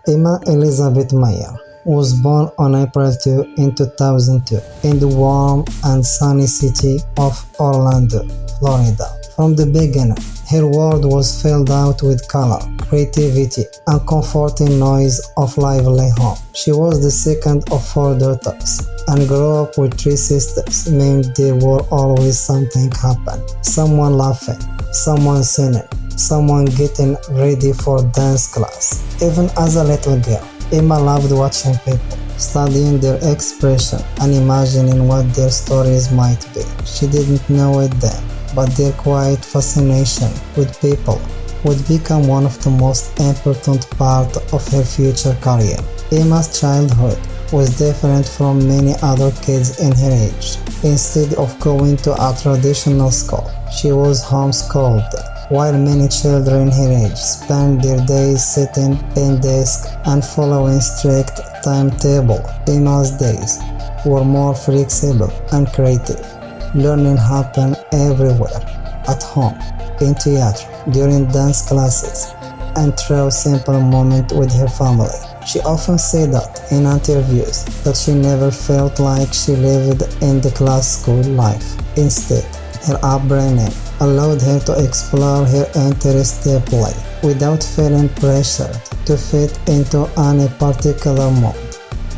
Emma Elizabeth Meyer was born on April 2 in 2002 in the warm and sunny city of Orlando, Florida. From the beginning, her world was filled out with color, creativity, and comforting noise of lively home. She was the second of four daughters and grew up with three sisters, meaning there were always something happening. Someone laughing, someone singing, someone getting ready for dance class. Even as a little girl, Emma loved watching people, studying their expression and imagining what their stories might be. She didn't know it then, but their quiet fascination with people would become one of the most important parts of her future career. Emma's childhood was different from many other kids in her age. Instead of going to a traditional school, she was homeschooled. While many children her age spend their days sitting in desks and following strict timetable, Emma's days were more flexible and creative. Learning happened everywhere, at home, in theater, during dance classes, and through simple moments with her family. She often said that in interviews that she never felt like she lived in the class school life. Instead, her upbringing allowed her to explore her interests deeply without feeling pressured to fit into any particular mold.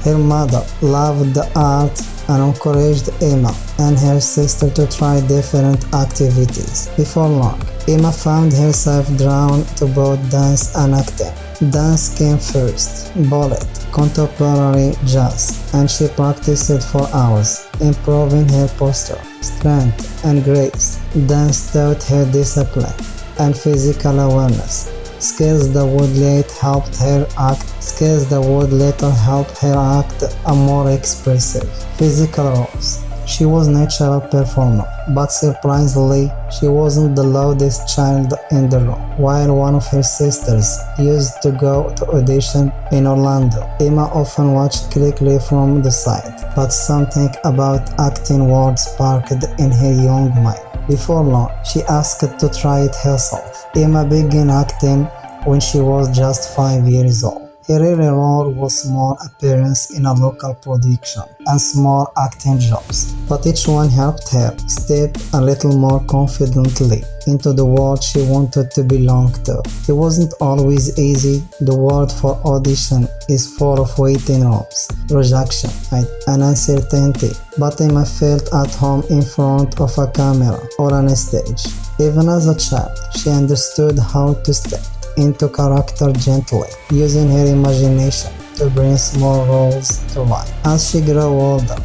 Her mother loved the art and encouraged Emma and her sister to try different activities. Before long, Emma found herself drawn to both dance and acting. Dance came first, ballet, contemporary jazz, and she practiced for hours, improving her posture, strength, and grace. Dance taught her discipline and physical awareness, skills that would later help her act a more expressive physical roles. She was a natural performer, but surprisingly, she wasn't the loudest child in the room. While one of her sisters used to go to audition in Orlando, Emma often watched critically from the side, but something about acting was sparked in her young mind. Before long, she asked to try it herself. Emma began acting when she was just 5 years old. Her early role was small appearance in a local production and small acting jobs, but each one helped her step a little more confidently into the world she wanted to belong to. It wasn't always easy. The world for audition is full of waiting rooms, rejection, and uncertainty, but Emma felt at home in front of a camera or on a stage. Even as a child, she understood how to step into character gently, using her imagination to bring small roles to life. As she grew older,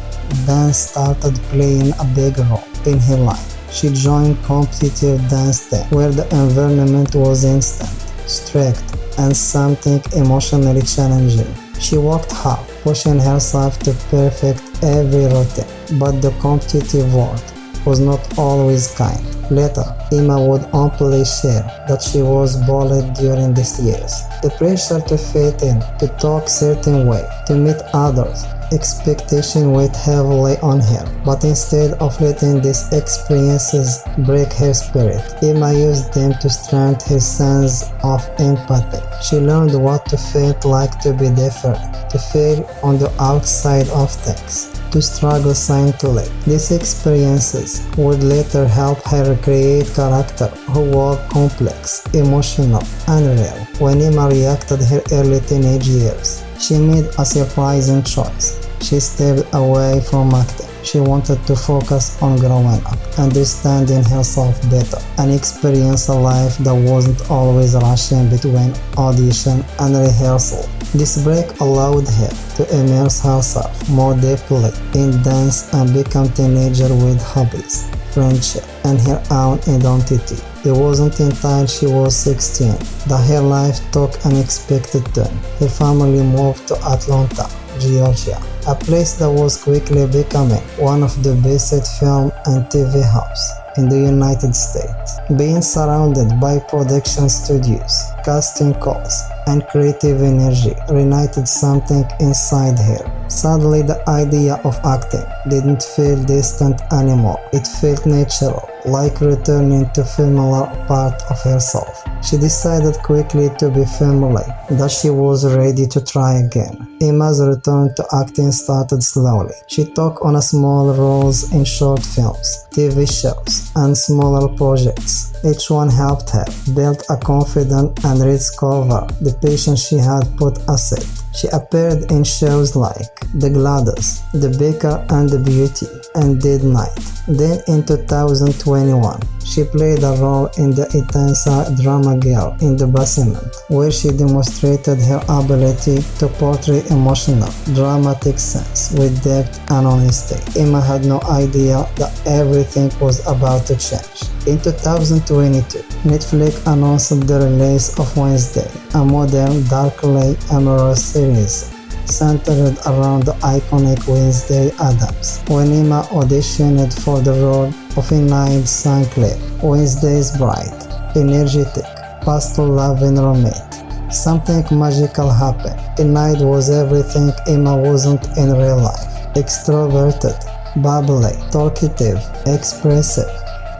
dance started playing a big role in her life. She joined competitive dance team where the environment was instant, strict, and something emotionally challenging. She worked hard, pushing herself to perfect every routine, but the competitive world was not always kind. Later, Emma would openly share that she was bullied during these years. The pressure to fit in, to talk certain way, to meet others, expectation weighed heavily on her. But instead of letting these experiences break her spirit, Emma used them to strengthen her sense of empathy. She learned what to feel like to be different, to feel on the outside of things, to struggle silently. These experiences would later help her create characters who were complex, emotional, and real. When Emma reacted her early teenage years, she made a surprising choice. She stepped away from acting. She wanted to focus on growing up, understanding herself better, and experience a life that wasn't always rushing between audition and rehearsal. This break allowed her to immerse herself more deeply in dance and become a teenager with hobbies, friendship, and her own identity. It wasn't until she was 16 that her life took an unexpected turn. Her family moved to Atlanta, Georgia, a place that was quickly becoming one of the best film and TV hubs in the United States. Being surrounded by production studios, casting calls, and creative energy reignited something inside her. Suddenly the idea of acting didn't feel distant anymore. It felt natural, like returning to familiar part of herself. She decided quickly to be family, that she was ready to try again. Emma's return to acting started slowly. She took on small roles in short films, TV shows, and smaller projects. Each one helped her build a confidence and rediscover the passion she had put aside. She appeared in shows like The Gladys, The Baker and the Beauty, and Dead Night. Then in 2021, she played a role in the intense drama Girl in the Basement, where she demonstrated her ability to portray emotional, dramatic scenes with depth and honesty. Emma had no idea that everything was about to change. In 2022, Netflix announced the release of Wednesday, a modern, darkly amorous series centered around the iconic Wednesday Addams. When Emma auditioned for the role of Enid Sinclair, Wednesday's bright, energetic, pastel-loving roommate, something magical happened. Enid was everything Emma wasn't in real life. Extroverted, bubbly, talkative, expressive,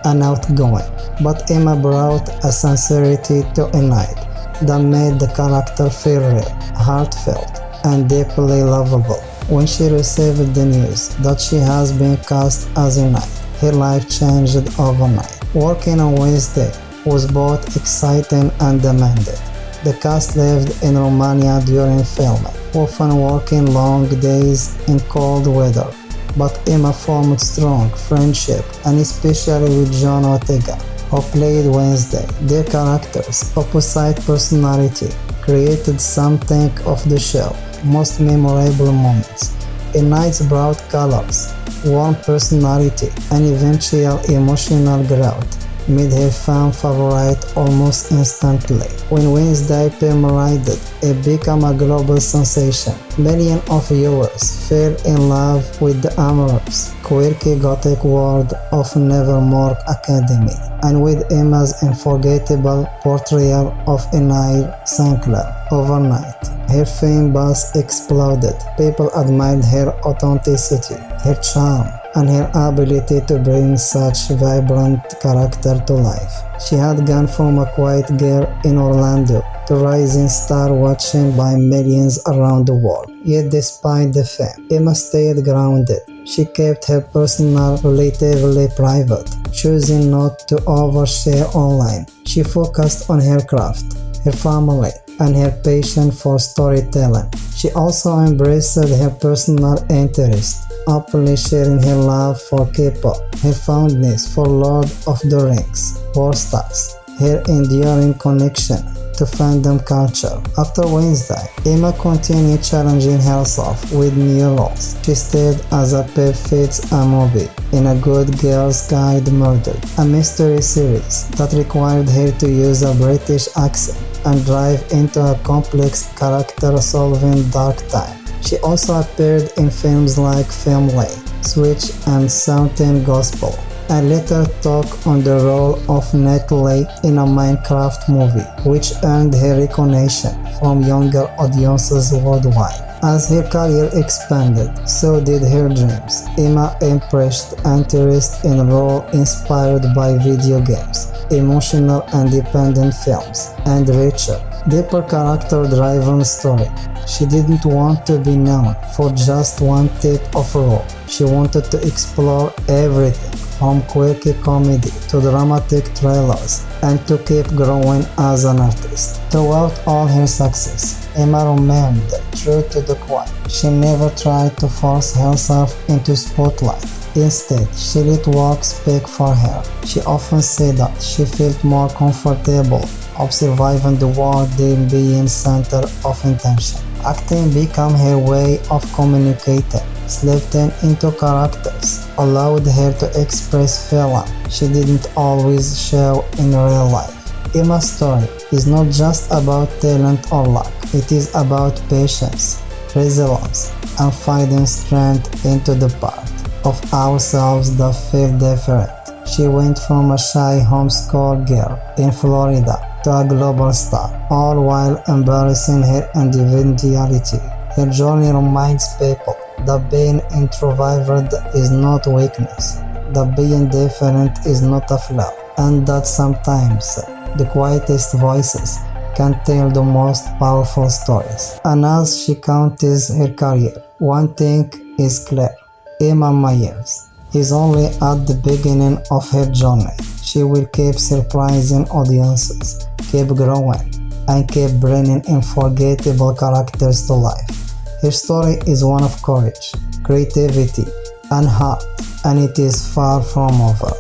and outgoing. But Emma brought a sincerity to Enid that made the character feel real, heartfelt, and deeply lovable. When she received the news that she has been cast as Enid, her life changed overnight. Working on Wednesday was both exciting and demanding. The cast lived in Romania during filming, often working long days in cold weather. But Emma formed strong friendship, and especially with John Ortega, who played Wednesday. Their characters' opposite personality created something of the show's most memorable moments. Enid's bright colors, warm personality, and eventual emotional growth made her fan favorite almost instantly. When Wednesday premiered, it became a global sensation. Millions of viewers fell in love with the amorous, quirky gothic world of Nevermore Academy, and with Emma's unforgettable portrayal of Enid Sinclair. Overnight, her fan base exploded. People admired her authenticity, her charm, and her ability to bring such vibrant character to life. She had gone from a quiet girl in Orlando to rising star watching by millions around the world. Yet despite the fame, Emma stayed grounded. She kept her personal relatively private, choosing not to overshare online. She focused on her craft, her family, and her passion for storytelling. She also embraced her personal interests, openly sharing her love for K-pop, her fondness for Lord of the Rings, War Stars, her enduring connection to fandom culture. After Wednesday, Emma continued challenging herself with new roles. She starred as a perfect movie in A Good Girl's Guide Murdered, a mystery series that required her to use a British accent and dive into a complex character-solving dark time. She also appeared in films like Family, Switch, and Something Gospel, and later took on the role of Natalie in a Minecraft movie, which earned her recognition from younger audiences worldwide. As her career expanded, so did her dreams. Emma impressed interest in roles inspired by video games, emotional independent films, and richer, deeper character-driven story. She didn't want to be known for just one type of role. She wanted to explore everything, from quirky comedy to dramatic thrillers, and to keep growing as an artist. Throughout all her success, Emma remained true to the core. She never tried to force herself into spotlight. Instead, she let work speak for her. She often said that she felt more comfortable observing the world than being center of attention. Acting became her way of communicating, slipping into characters, allowed her to express feelings she didn't always show in real life. Emma's story is not just about talent or luck, it is about patience, resilience, and finding strength into the part of ourselves that feel different. She went from a shy homeschooled girl in Florida to a global star, all while embracing her individuality. Her journey reminds people The being introverted is not weakness. The being different is not a flaw. And that sometimes the quietest voices can tell the most powerful stories. And as she counts her career, one thing is clear. Emma Myers is only at the beginning of her journey. She will keep surprising audiences, keep growing, and keep bringing unforgettable characters to life. Her story is one of courage, creativity, and heart, and it is far from over.